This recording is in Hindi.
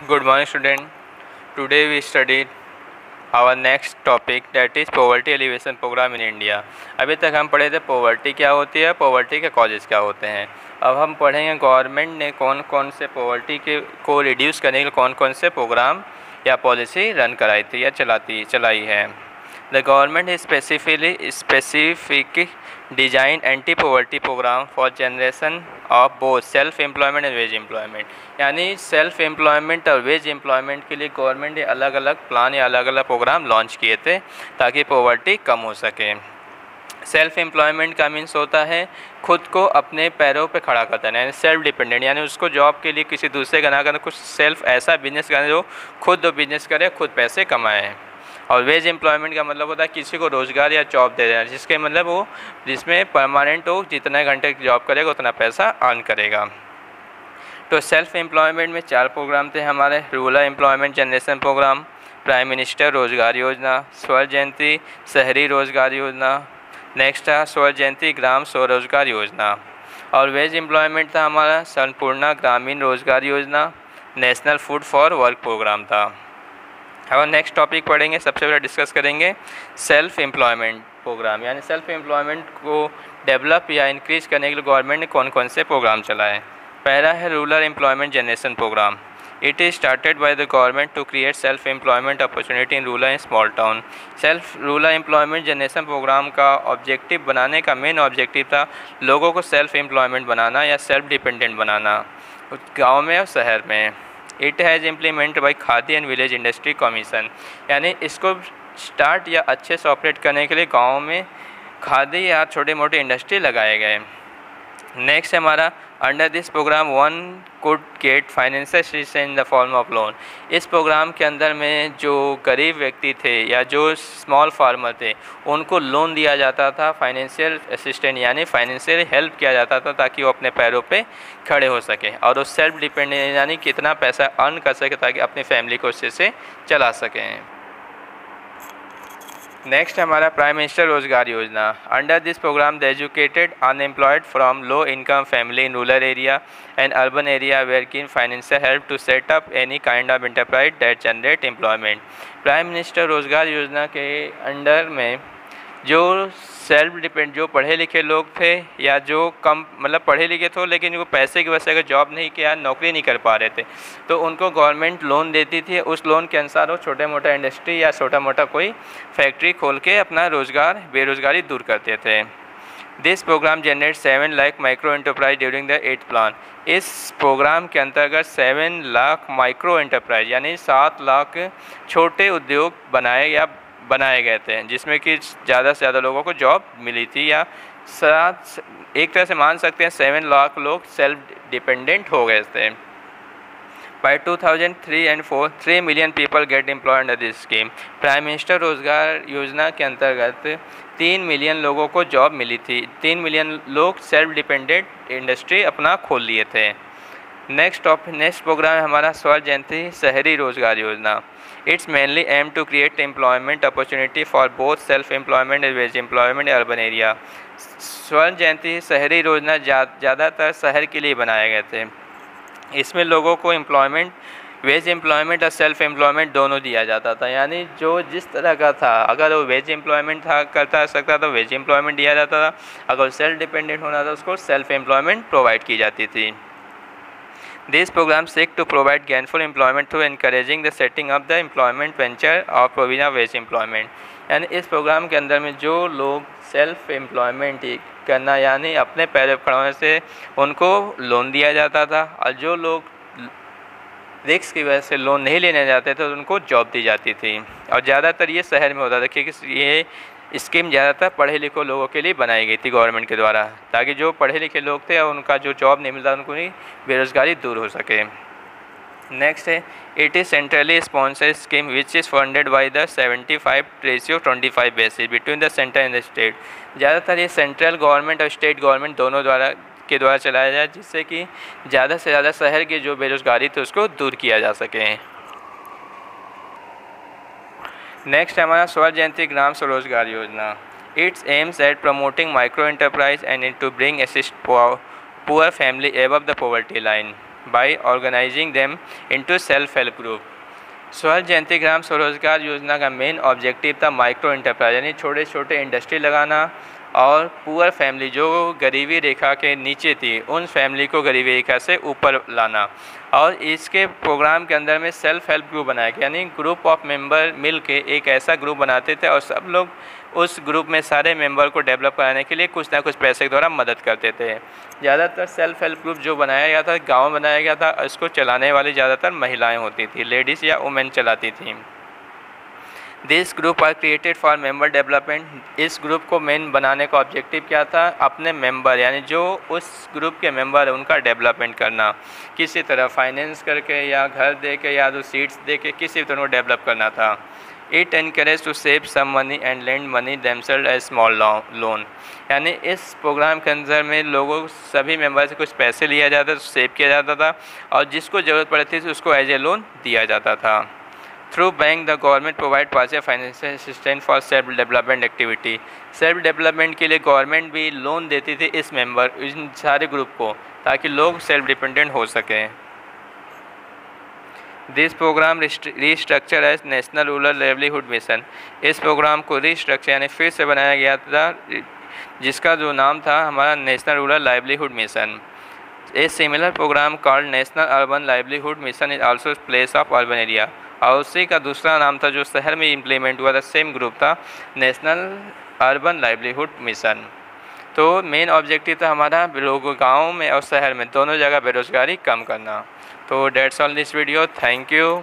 Good morning, student. Today we studied our next topic, that is poverty alleviation program in India. अभी तक हम पढ़े थे पॉवर्टी क्या होती है, पॉवर्टी के कॉजेज़ क्या होते हैं. अब हम पढ़ेंगे गवर्नमेंट ने कौन कौन से पॉवर्टी के को रिड्यूस करने के लिए कौन कौन से प्रोग्राम या पॉलिसी रन कराई थी या चलाई है. The government is specific designed anti-poverty program for generation of both self-employment and wage employment. यानी सेल्फ एम्प्लॉयमेंट और वेज एम्प्लॉयमेंट के लिए गवर्नमेंट ने अलग अलग प्लान या अलग अलग प्रोग्राम लॉन्च किए थे ताकि पॉवर्टी कम हो सके. सेल्फ एम्प्लॉयमेंट का मीन्स होता है खुद को अपने पैरों पे खड़ा करता है, यानी सेल्फ डिपेंडेंट, यानी उसको जॉब के लिए किसी दूसरे का ना करना, कुछ सेल्फ ऐसा बिजनेस करना जो खुद बिजनेस करे, खुद पैसे कमाए. और वेज एम्प्लॉयमेंट का मतलब होता है किसी को रोज़गार या जॉब दे देना, जिसके मतलब वो जिसमें परमानेंट हो, जितने घंटे जॉब करेगा उतना पैसा अर्न करेगा. तो सेल्फ एम्प्लॉयमेंट में 4 प्रोग्राम थे हमारे. Rural employment generation program, prime minister Rozgar Yojana, स्वर्ण जयंती शहरी रोज़गार योजना, नेक्स्ट था स्वर्ण जयंती ग्राम स्वरोजगार योजना. और वेज एम्प्लॉयमेंट था हमारा संपूर्ण Grameen Rozgar Yojana, national food for work program था. अब नेक्स्ट टॉपिक पढ़ेंगे. सबसे पहले डिस्कस करेंगे सेल्फ एम्प्लॉयमेंट प्रोग्राम, यानी सेल्फ एम्प्लॉयमेंट को डेवलप या इंक्रीज करने के लिए गवर्नमेंट ने कौन कौन से प्रोग्राम चलाए. पहला है rural employment generation program. It is started by the government to create self employment opportunity in rural and small town. Rural employment generation program का ऑब्जेक्टिव बनाने का मेन ऑब्जेक्टिव था लोगों को सेल्फ एम्प्लॉयमेंट बनाना या सेल्फ डिपेंडेंट बनाना गाँव में और शहर में. It has implement by khadi and village industry commission, यानी इसको स्टार्ट या अच्छे से ऑपरेट करने के लिए गाँव में खादी या छोटे मोटे इंडस्ट्री लगाए गए. नेक्स्ट है हमारा under this programme one could get financial assistance in the form of loan. इस प्रोग्राम के अंदर में जो गरीब व्यक्ति थे या जो स्मॉल फार्मर थे उनको लोन दिया जाता था, फाइनेंशियल असिस्टेंट यानी फाइनेंशियल हेल्प किया जाता था ताकि वो अपने पैरों पे खड़े हो सके और वो सेल्फ डिपेंडेंट यानी कितना पैसा अर्न कर सके ताकि अपनी फैमिली को अच्छे से चला सकें. नेक्स्ट हमारा prime minister Rozgar Yojana. Under this program the educated unemployed from low income family in rural area and urban area were given financial help to set up any kind of enterprise that generate employment. Prime minister Rozgar Yojana के अंडर में जो सेल्फ डिपेंड जो पढ़े लिखे लोग थे या जो कम मतलब पढ़े लिखे थे लेकिन वो पैसे की वजह से अगर जॉब नहीं किया, नौकरी नहीं कर पा रहे थे, तो उनको गवर्नमेंट लोन देती थी. उस लोन के अनुसार वो छोटे मोटा इंडस्ट्री या छोटा मोटा कोई फैक्ट्री खोल के अपना बेरोज़गारी दूर करते थे. This program generate 7 lakh micro enterprise during the 8th plan. इस प्रोग्राम के अंतर्गत 7 लाख माइक्रो एंटरप्राइज यानी 7 लाख छोटे उद्योग बनाए गए थे, जिसमें कि ज़्यादा से ज़्यादा लोगों को जॉब मिली थी या एक तरह से मान सकते हैं 7 लाख लोग सेल्फ डिपेंडेंट हो गए थे. By 2003 and 4, 3 million people get employed under this scheme. Prime minister Rozgar Yojana के अंतर्गत 3 मिलियन लोगों को जॉब मिली थी. 3 मिलियन लोग सेल्फ डिपेंडेंट इंडस्ट्री अपना खोल लिए थे. नेक्स्ट प्रोग्राम है हमारा स्वर्ण Jayanti Shahari Rozgar Yojana. Its mainly aim to create employment opportunity for both self employment and wage employment in urban area. Swarna Jayanti शहरी योजना ज़्यादातर शहर के लिए बनाए गए थे. इसमें लोगों को एम्प्लॉयमेंट, वेज एम्प्लॉयमेंट और सेल्फ एम्प्लॉयमेंट दोनों दिया जाता था. यानी जो जिस तरह का था, अगर वो वेज एम्प्लॉयमेंट करता सकता तो वेज एम्प्लॉयमेंट दिया जाता था, अगर सेल्फ डिपेंडेंट होना था उसको सेल्फ एम्प्लॉयमेंट प्रोवाइड की जाती थी. These programs seek to provide gainful employment through encouraging the setting up the employment venture or provision of wage employment. यानी इस प्रोग्राम के अंदर में जो लोग सेल्फ एम्प्लॉयमेंट करना यानी अपने पैरों पर खड़े होने से उनको लोन दिया जाता था, और जो लोग रिस्क की वजह से लोन नहीं लेने जाते थे तो उनको जॉब दी जाती थी. और ज़्यादातर ये शहर में होता था क्योंकि ये स्कीम ज़्यादातर पढ़े लिखे लोगों के लिए बनाई गई थी गवर्नमेंट के द्वारा, ताकि जो पढ़े लिखे लोग थे और उनका जो जॉब नहीं मिलता उनको बेरोज़गारी दूर हो सके. नेक्स्ट है it is centrally sponsored scheme which is funded by the 75/25 basis between the centre and the state. ज़्यादातर ये सेंट्रल गवर्नमेंट और स्टेट गवर्नमेंट दोनों द्वारा चलाया जाए, जिससे कि ज़्यादा से ज़्यादा शहर की जो बेरोज़गारी थी उसको दूर किया जा सके. नेक्स्ट है हमारा स्वर्ण जयंती Gram Swarozgar Yojana. Its aims at promoting micro enterprise and to bring assist poor family above the poverty line. by organizing them into self-help group. स्वर्ण जयंती ग्राम स्वरोजगार योजना का मेन ऑब्जेक्टिव था माइक्रो एंटरप्राइज यानी छोटे छोटे इंडस्ट्री लगाना और पुअर फैमिली जो गरीबी रेखा के नीचे थी उन फैमिली को गरीबी रेखा से ऊपर लाना। और इसके प्रोग्राम के अंदर में सेल्फ हेल्प ग्रुप बनाया गया यानी ग्रुप ऑफ मेंबर मिल के एक ऐसा ग्रुप बनाते थे और सब लोग उस ग्रुप में सारे मेंबर को डेवलप कराने के लिए कुछ ना कुछ पैसे के द्वारा मदद करते थे। ज़्यादातर सेल्फ हेल्प ग्रुप जो बनाया गया था गाँव में बनाया गया था, इसको चलाने वाली ज़्यादातर महिलाएँ होती थी, लेडीज़ या वुमेन चलाती थी। This group are created for member development. इस ग्रुप को मेन बनाने का ऑब्जेक्टिव क्या था, अपने मेंबर यानी जो उस ग्रुप के मेंबर है उनका डेवलपमेंट करना, किसी तरह फाइनेंस करके या घर दे के या तो सीट्स दे के किसी तरह डेवलप करना था। It encourage to save some money and lend money themselves as small loan यानी इस प्रोग्राम के अंदर में लोगों सभी मेंबर से कुछ पैसे लिया जाता था, सेव किया जाता था और जिसको ज़रूरत पड़ती थी उसको एज ए लोन दिया जाता था। Through bank the government provide partial financial assistance for self development activity. Self development के लिए गवर्नमेंट भी लोन देती थी इस मेंबर इन सारे ग्रुप को ताकि लोग सेल्फ डिपेंडेंट हो सकें। This program restructure as national rural livelihood mission. इस प्रोग्राम को रीस्ट्रक्चर यानी फिर से बनाया गया था जिसका जो नाम था हमारा national rural livelihood mission. A similar program called national urban livelihood mission is also place of urban area और उसी का दूसरा नाम था जो शहर में इम्प्लीमेंट हुआ था, सेम ग्रुप था, नेशनल अर्बन लाइवलीहुड मिशन। तो मेन ऑब्जेक्टिव था हमारा लोगों गाँव में और शहर में दोनों जगह बेरोजगारी कम करना। तो that's all this video, thank you.